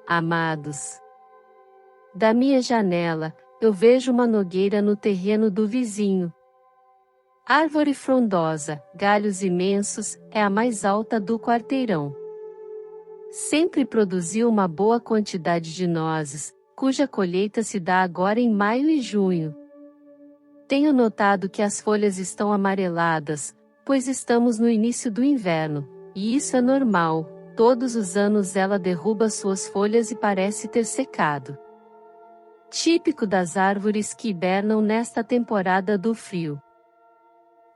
Amados, da minha janela, eu vejo uma nogueira no terreno do vizinho. Árvore frondosa, galhos imensos, é a mais alta do quarteirão. Sempre produziu uma boa quantidade de nozes, cuja colheita se dá agora em maio e junho. Tenho notado que as folhas estão amareladas, pois estamos no início do inverno, e isso é normal, todos os anos ela derruba suas folhas e parece ter secado. Típico das árvores que hibernam nesta temporada do frio.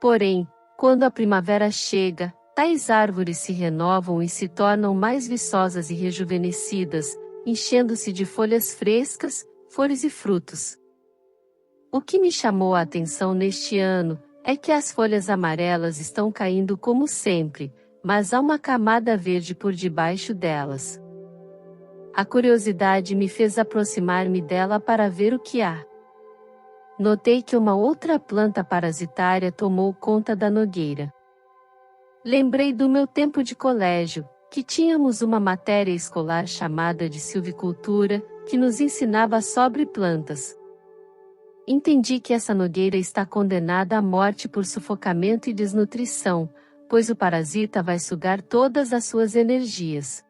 Porém, quando a primavera chega, tais árvores se renovam e se tornam mais viçosas e rejuvenescidas, enchendo-se de folhas frescas, flores e frutos. O que me chamou a atenção neste ano é que as folhas amarelas estão caindo como sempre, mas há uma camada verde por debaixo delas. A curiosidade me fez aproximar-me dela para ver o que há. Notei que uma outra planta parasitária tomou conta da nogueira. Lembrei do meu tempo de colégio, que tínhamos uma matéria escolar chamada de silvicultura, que nos ensinava sobre plantas. Entendi que essa nogueira está condenada à morte por sufocamento e desnutrição, pois o parasita vai sugar todas as suas energias.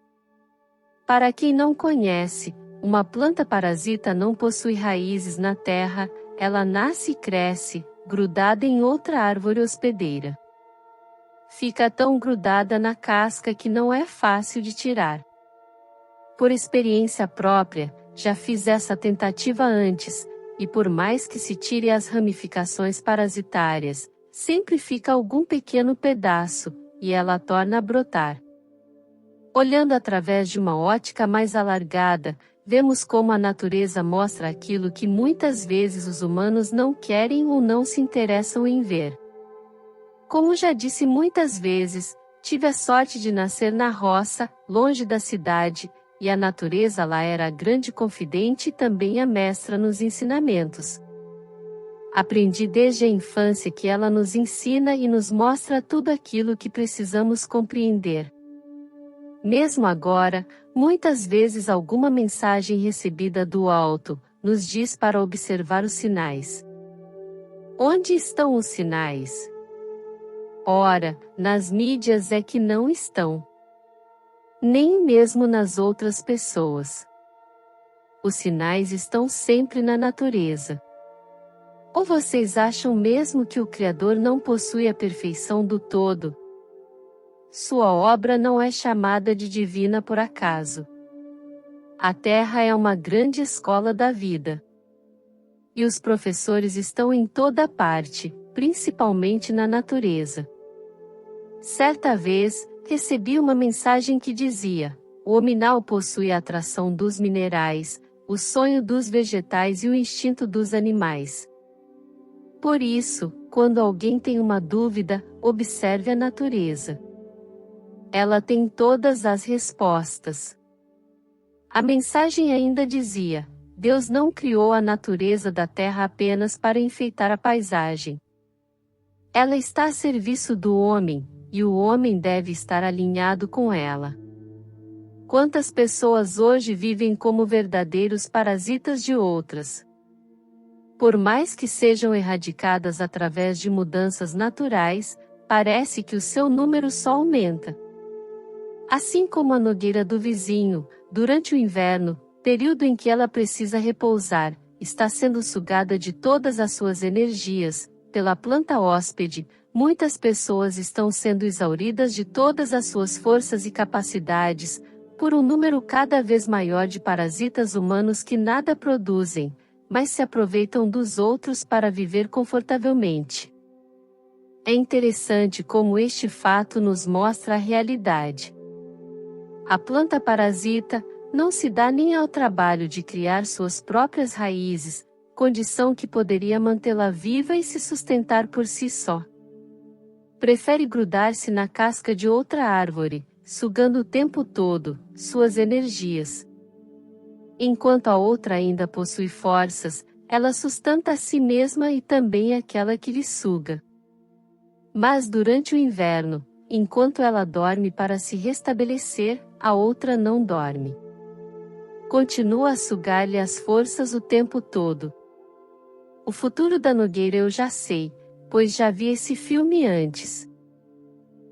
Para quem não conhece, uma planta parasita não possui raízes na terra, ela nasce e cresce, grudada em outra árvore hospedeira. Fica tão grudada na casca que não é fácil de tirar. Por experiência própria, já fiz essa tentativa antes, e por mais que se tire as ramificações parasitárias, sempre fica algum pequeno pedaço, e ela torna a brotar. Olhando através de uma ótica mais alargada, vemos como a natureza mostra aquilo que muitas vezes os humanos não querem ou não se interessam em ver. Como já disse muitas vezes, tive a sorte de nascer na roça, longe da cidade, e a natureza lá era a grande confidente e também a mestra nos ensinamentos. Aprendi desde a infância que ela nos ensina e nos mostra tudo aquilo que precisamos compreender. Mesmo agora, muitas vezes alguma mensagem recebida do alto, nos diz para observar os sinais. Onde estão os sinais? Ora, nas mídias é que não estão. Nem mesmo nas outras pessoas. Os sinais estão sempre na natureza. Ou vocês acham mesmo que o Criador não possui a perfeição do todo? Sua obra não é chamada de divina por acaso. A Terra é uma grande escola da vida. E os professores estão em toda parte, principalmente na natureza. Certa vez, recebi uma mensagem que dizia: o hominal possui a atração dos minerais, o sonho dos vegetais e o instinto dos animais. Por isso, quando alguém tem uma dúvida, observe a natureza. Ela tem todas as respostas. A mensagem ainda dizia: Deus não criou a natureza da terra apenas para enfeitar a paisagem. Ela está a serviço do homem, e o homem deve estar alinhado com ela. Quantas pessoas hoje vivem como verdadeiros parasitas de outras? Por mais que sejam erradicadas através de mudanças naturais, parece que o seu número só aumenta. Assim como a nogueira do vizinho, durante o inverno, período em que ela precisa repousar, está sendo sugada de todas as suas energias, pela planta hóspede, muitas pessoas estão sendo exauridas de todas as suas forças e capacidades, por um número cada vez maior de parasitas humanos que nada produzem, mas se aproveitam dos outros para viver confortavelmente. É interessante como este fato nos mostra a realidade. A planta parasita não se dá nem ao trabalho de criar suas próprias raízes, condição que poderia mantê-la viva e se sustentar por si só. Prefere grudar-se na casca de outra árvore, sugando o tempo todo suas energias. Enquanto a outra ainda possui forças, ela sustenta a si mesma e também aquela que lhe suga. Mas durante o inverno, enquanto ela dorme para se restabelecer, a outra não dorme. Continua a sugar-lhe as forças o tempo todo. O futuro da Nogueira eu já sei, pois já vi esse filme antes.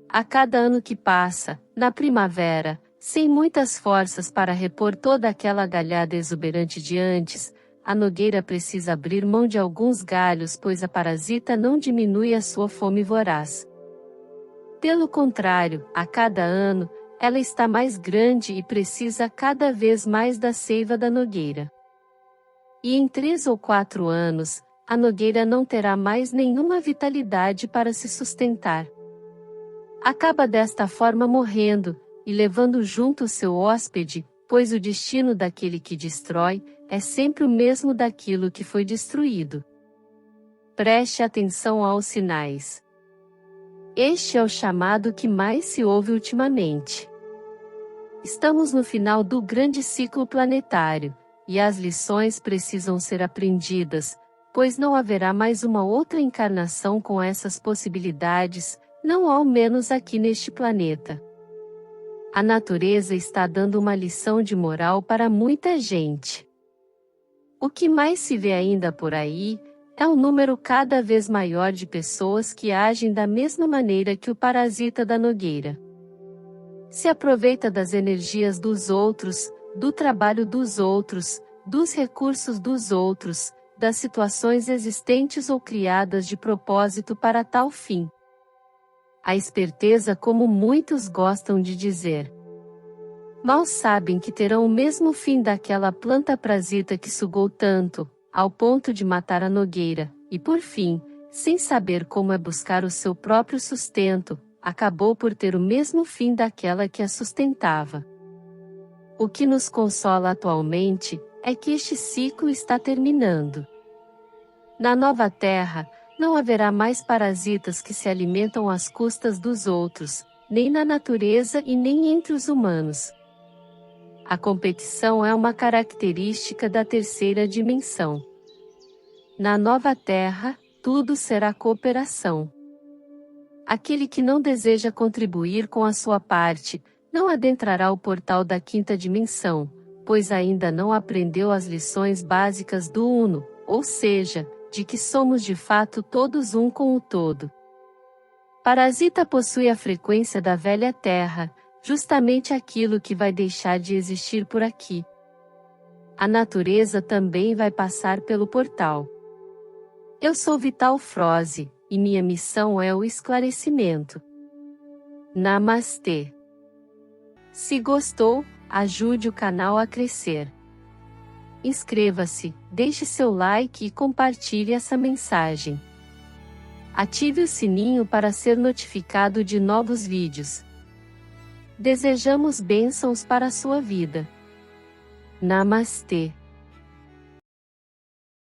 A cada ano que passa, na primavera, sem muitas forças para repor toda aquela galhada exuberante de antes, a Nogueira precisa abrir mão de alguns galhos, pois a parasita não diminui a sua fome voraz. Pelo contrário, a cada ano, ela está mais grande e precisa cada vez mais da seiva da Nogueira. E em 3 ou 4 anos, a Nogueira não terá mais nenhuma vitalidade para se sustentar. Acaba desta forma morrendo, e levando junto o seu hóspede, pois o destino daquele que destrói, é sempre o mesmo daquilo que foi destruído. Preste atenção aos sinais. Este é o chamado que mais se ouve ultimamente. Estamos no final do grande ciclo planetário, e as lições precisam ser aprendidas, pois não haverá mais uma outra encarnação com essas possibilidades, não ao menos aqui neste planeta. A natureza está dando uma lição de moral para muita gente. O que mais se vê ainda por aí, é um número cada vez maior de pessoas que agem da mesma maneira que o parasita da Nogueira. Se aproveita das energias dos outros, do trabalho dos outros, dos recursos dos outros, das situações existentes ou criadas de propósito para tal fim. A esperteza, como muitos gostam de dizer. Mal sabem que terão o mesmo fim daquela planta parasita que sugou tanto, ao ponto de matar a Nogueira, e por fim, sem saber como é buscar o seu próprio sustento, acabou por ter o mesmo fim daquela que a sustentava. O que nos consola atualmente, é que este ciclo está terminando. Na nova Terra, não haverá mais parasitas que se alimentam às custas dos outros, nem na natureza e nem entre os humanos. A competição é uma característica da terceira dimensão. Na nova Terra, tudo será cooperação. Aquele que não deseja contribuir com a sua parte, não adentrará o portal da quinta dimensão, pois ainda não aprendeu as lições básicas do Uno, ou seja, de que somos de fato todos um com o todo. Parasita possui a frequência da velha Terra, justamente aquilo que vai deixar de existir por aqui. A natureza também vai passar pelo portal. Eu sou Vital Froze, e minha missão é o esclarecimento. Namastê. Se gostou, ajude o canal a crescer. Inscreva-se, deixe seu like e compartilhe essa mensagem. Ative o sininho para ser notificado de novos vídeos. Desejamos bênçãos para a sua vida. Namastê.